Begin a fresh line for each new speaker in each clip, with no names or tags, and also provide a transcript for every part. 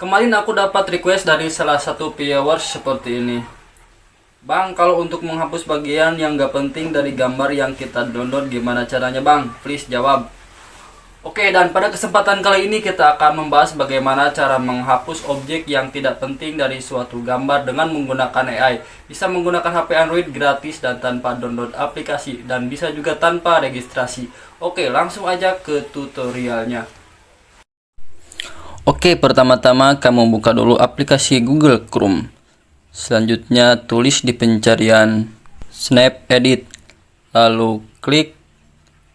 Kemarin aku dapat request dari salah satu viewers seperti ini. Bang, kalau untuk menghapus bagian yang gak penting dari gambar yang kita download gimana caranya bang? Please jawab. Oke, dan pada kesempatan kali ini kita akan membahas bagaimana cara menghapus objek yang tidak penting dari suatu gambar dengan menggunakan AI. Bisa menggunakan HP Android gratis dan tanpa download aplikasi, dan bisa juga tanpa registrasi. Oke, langsung aja ke tutorialnya. Oke, pertama-tama kamu buka dulu aplikasi Google Chrome. Selanjutnya tulis di pencarian Snap Edit, lalu klik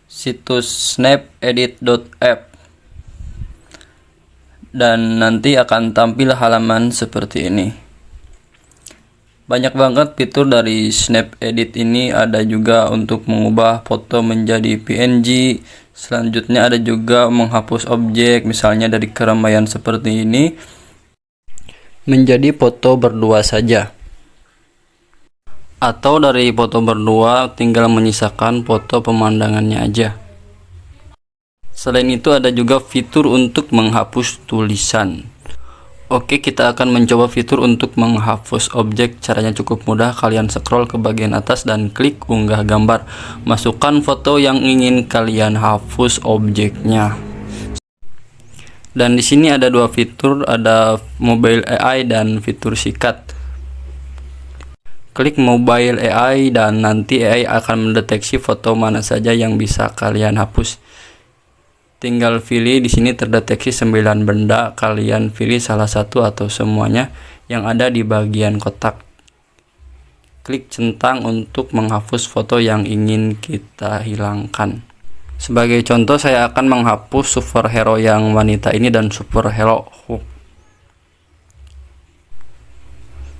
situs snapedit.app, dan nanti akan tampil halaman seperti ini. Banyak banget fitur dari Snap Edit ini, ada juga untuk mengubah foto menjadi PNG. Selanjutnya ada juga menghapus objek, misalnya dari keramaian seperti ini menjadi foto berdua saja, atau dari foto berdua tinggal menyisakan foto pemandangannya aja. Selain itu ada juga fitur untuk menghapus tulisan. Oke, kita akan mencoba fitur untuk menghapus objek. Caranya cukup mudah, kalian scroll ke bagian atas dan klik unggah gambar. Masukkan foto yang ingin kalian hapus objeknya. Dan di sini ada dua fitur, ada Mobile AI dan fitur sikat. Klik Mobile AI dan nanti AI akan mendeteksi foto mana saja yang bisa kalian hapus. Tinggal pilih, di sini terdeteksi 9 benda, kalian pilih salah satu atau semuanya yang ada di bagian kotak. Klik centang untuk menghapus foto yang ingin kita hilangkan. Sebagai contoh, saya akan menghapus superhero yang wanita ini dan superhero Hulk.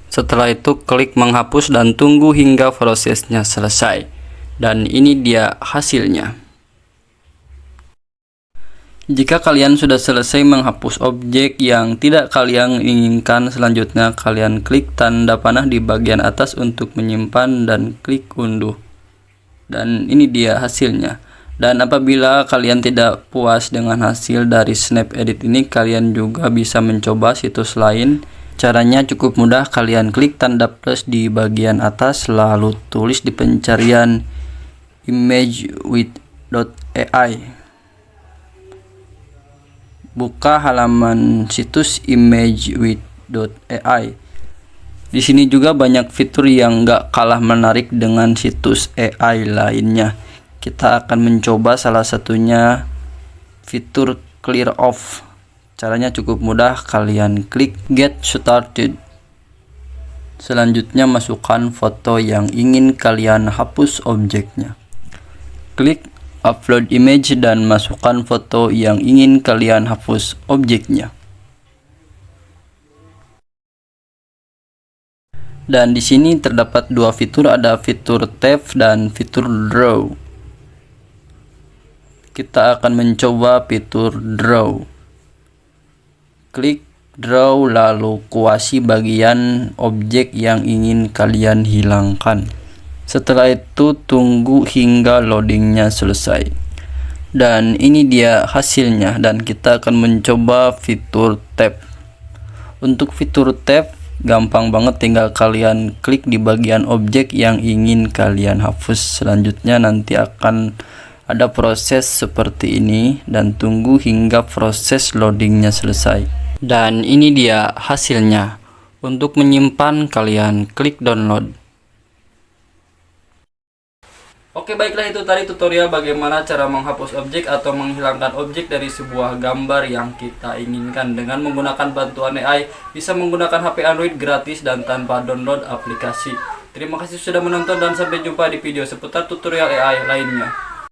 Setelah itu klik menghapus dan tunggu hingga prosesnya selesai. Dan ini dia hasilnya. Jika kalian sudah selesai menghapus objek yang tidak kalian inginkan, selanjutnya kalian klik tanda panah di bagian atas untuk menyimpan dan klik unduh. Dan ini dia hasilnya. Dan apabila kalian tidak puas dengan hasil dari Snap Edit ini, kalian juga bisa mencoba situs lain. Caranya cukup mudah, kalian klik tanda plus di bagian atas, lalu tulis di pencarian imagewith.ai. Buka halaman situs imagewith.ai. Di sini juga banyak fitur yang gak kalah menarik dengan situs AI lainnya. Kita akan mencoba salah satunya, fitur clear off. Caranya cukup mudah, kalian klik get started. Selanjutnya masukkan foto yang ingin kalian hapus objeknya. Klik upload image dan masukkan foto yang ingin kalian hapus objeknya. Dan di sini terdapat dua fitur, ada fitur tap dan fitur draw. Kita akan mencoba fitur draw. Klik draw lalu kuasi bagian objek yang ingin kalian hilangkan. Setelah itu tunggu hingga loadingnya selesai. Dan ini dia hasilnya, dan kita akan mencoba fitur tap. Untuk fitur tap gampang banget, tinggal kalian klik di bagian objek yang ingin kalian hapus. Selanjutnya nanti akan ada proses seperti ini, dan tunggu hingga proses loadingnya selesai. Dan ini dia hasilnya. Untuk menyimpan kalian klik download. Oke, baiklah, itu tadi tutorial bagaimana cara menghapus objek atau menghilangkan objek dari sebuah gambar yang kita inginkan dengan menggunakan bantuan AI. Bisa menggunakan HP Android gratis dan tanpa download aplikasi. Terima kasih sudah menonton dan sampai jumpa di video seputar tutorial AI lainnya.